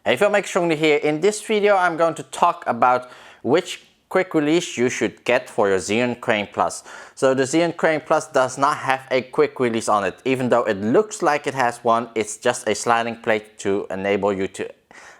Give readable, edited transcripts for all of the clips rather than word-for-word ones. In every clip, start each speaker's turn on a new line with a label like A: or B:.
A: Hey, filmmaker Chung Dha here. In this video I'm going to talk about which quick release you should get for your Zhiyun Crane Plus. So the Zhiyun Crane Plus does not have a quick release on it. Even though it looks like it has one, it's just a sliding plate to enable you to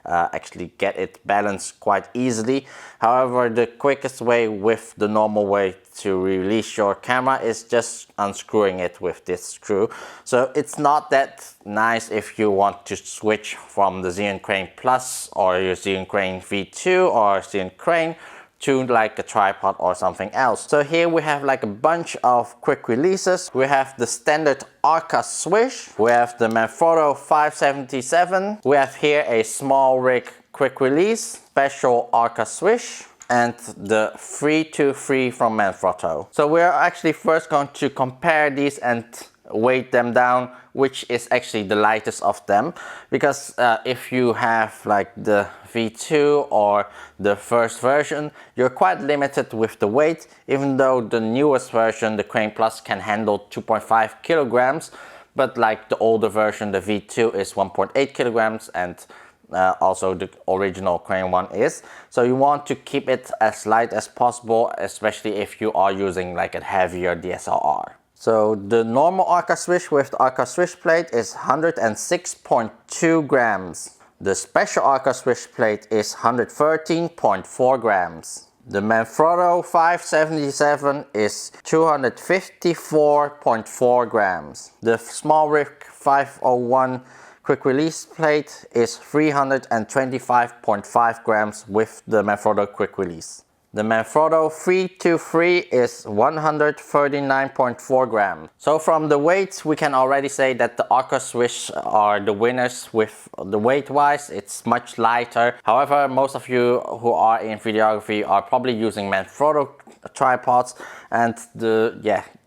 A: actually get it balanced quite easily. However, the quickest way with the normal way to release your camera is just unscrewing it with this screw. So it's not that nice if you want to switch from the Zhiyun Crane Plus or your Zhiyun Crane V2 or Zhiyun Crane to like a tripod or something else. So here we have like a bunch of quick releases. We have the standard Arca Swiss, we have the Manfrotto 577, we have here a Smallrig quick release, special Arca Swiss, and the 323 from Manfrotto. So we're actually first going to compare these and weight them down, which is actually the lightest of them, because if you have like the V2 or the first version, you're quite limited with the weight, even though the newest version, the Crane Plus, can handle 2.5 kilograms, but like the older version, the V2, is 1.8 kilograms, and also the original Crane one is. So you want to keep it as light as possible, especially if you are using like a heavier DSLR. So the normal Arca Swiss with the Arca Swiss plate is 106.2 grams. The special Arca Swiss plate is 113.4 grams. The Manfrotto 577 is 254.4 grams. The Smallrig 501 quick release plate is 325.5 grams with the Manfrotto quick release. The Manfrotto 323 is 139.4 grams. So from the weights, we can already say that the Arca Swiss are the winners with the weight wise. It's much lighter. However, most of you who are in videography are probably using Manfrotto tripods, and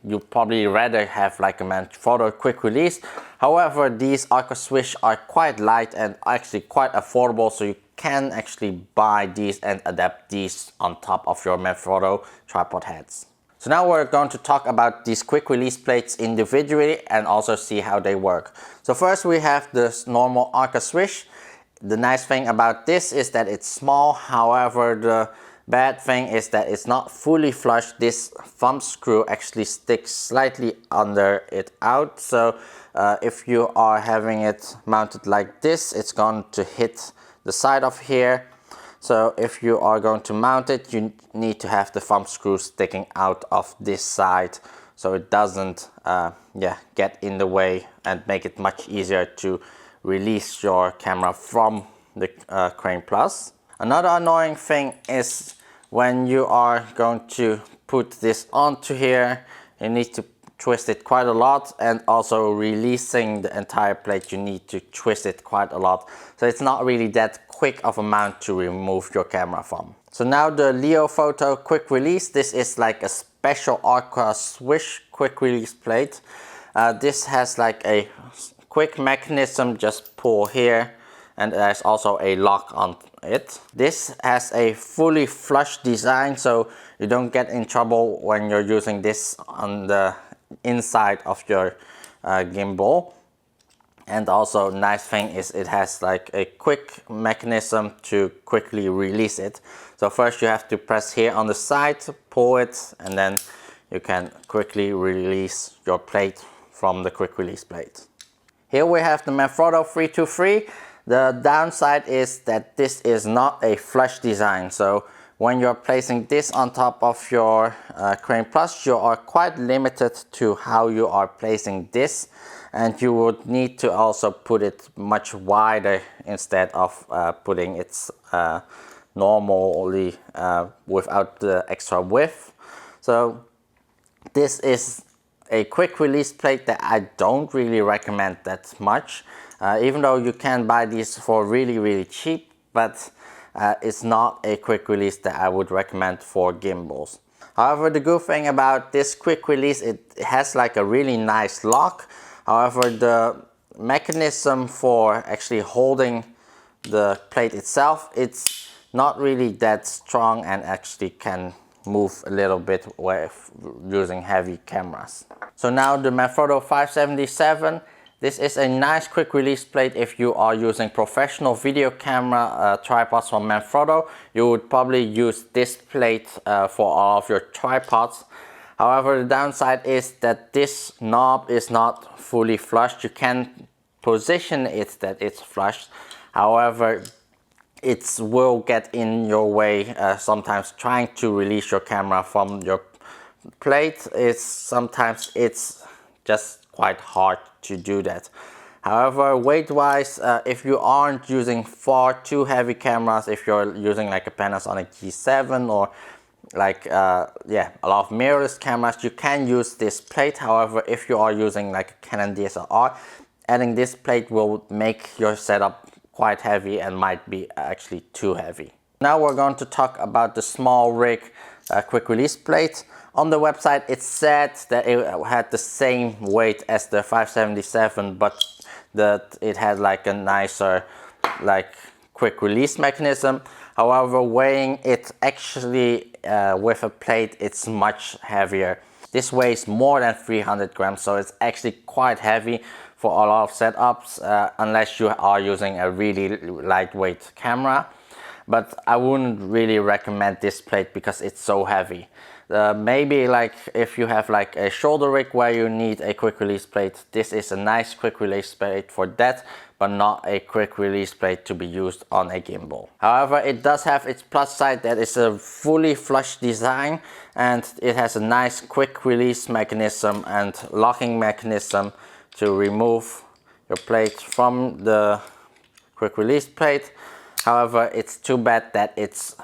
A: you probably rather have like a Manfrotto quick release. However, these Arca Swiss are quite light and actually quite affordable, so you can actually buy these and adapt these on top of your Manfrotto tripod heads. So now we're going to talk about these quick release plates individually and also see how they work. So first we have this normal Arca Swiss. The nice thing about this is that it's small. However, the bad thing is that it's not fully flush. This thumb screw actually sticks slightly under it out. So if you are having it mounted like this, it's going to hit the side of here. So if you are going to mount it, you need to have the thumb screw sticking out of this side, so it doesn't get in the way and make it much easier to release your camera from the Crane Plus. Another annoying thing is when you are going to put this onto here, you need to twist it quite a lot, and also releasing the entire plate, you need to twist it quite a lot. So it's not really that quick of a mount to remove your camera from. So now the Leofoto quick release. This is like a special Arca Swiss quick release plate. This has like a quick mechanism, just pull here, and there's also a lock on it. This has a fully flush design, so you don't get in trouble when you're using this on the inside of your gimbal. And also nice thing is it has like a quick mechanism to quickly release it. So first you have to press here on the side, pull it, and then you can quickly release your plate from the quick release plate. Here we have the Manfrotto 323. The downside is that this is not a flush design. So when you're placing this on top of your Crane Plus, you are quite limited to how you are placing this, and you would need to also put it much wider instead of putting it normally without the extra width. So this is a quick release plate that I don't really recommend that much, even though you can buy these for really cheap, but it's not a quick release that I would recommend for gimbals. However, the good thing about this quick release, it has like a really nice lock. However, the mechanism for actually holding the plate itself, it's not really that strong and actually can move a little bit with using heavy cameras. So now the Manfrotto 577, This is a nice quick release plate if you are using professional video camera tripods from Manfrotto. You would probably use this plate for all of your tripods. However, the downside is that this knob is not fully flushed. You can position it that it's flushed. However, it will get in your way sometimes trying to release your camera from your plate. Sometimes it's just quite hard to do that. However, weight wise, if you aren't using far too heavy cameras, if you're using like a Panasonic G7 or like a lot of mirrorless cameras, you can use this plate. However, if you are using like a Canon DSLR, adding this plate will make your setup quite heavy and might be actually too heavy. Now we're going to talk about the Smallrig quick release plate. On the website it said that it had the same weight as the 577, but that it had like a nicer like quick release mechanism. However, weighing it actually with a plate, it's much heavier. This weighs more than 300 grams, so it's actually quite heavy for a lot of setups, unless you are using a really lightweight camera. But I wouldn't really recommend this plate because it's so heavy. Maybe like if you have like a shoulder rig where you need a quick release plate, this is a nice quick release plate for that, but not a quick release plate to be used on a gimbal. However, it does have its plus side, that it's a fully flush design and it has a nice quick release mechanism and locking mechanism to remove your plate from the quick release plate. However, it's too bad that it's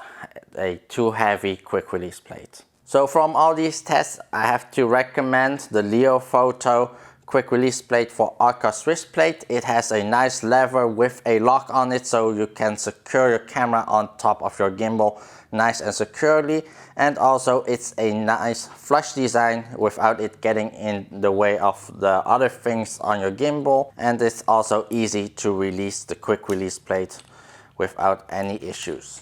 A: a too heavy quick release plate. So from all these tests, I have to recommend the Leofoto quick release plate for Arca Swiss plate. It has a nice lever with a lock on it, so you can secure your camera on top of your gimbal nice and securely. And also it's a nice flush design without it getting in the way of the other things on your gimbal. And it's also easy to release the quick release plate without any issues.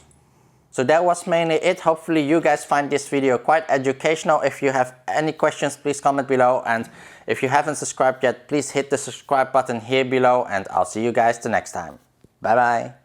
A: So that was mainly it. Hopefully you guys find this video quite educational. If you have any questions, please comment below. And if you haven't subscribed yet, please hit the subscribe button here below. And I'll see you guys the next time. Bye bye.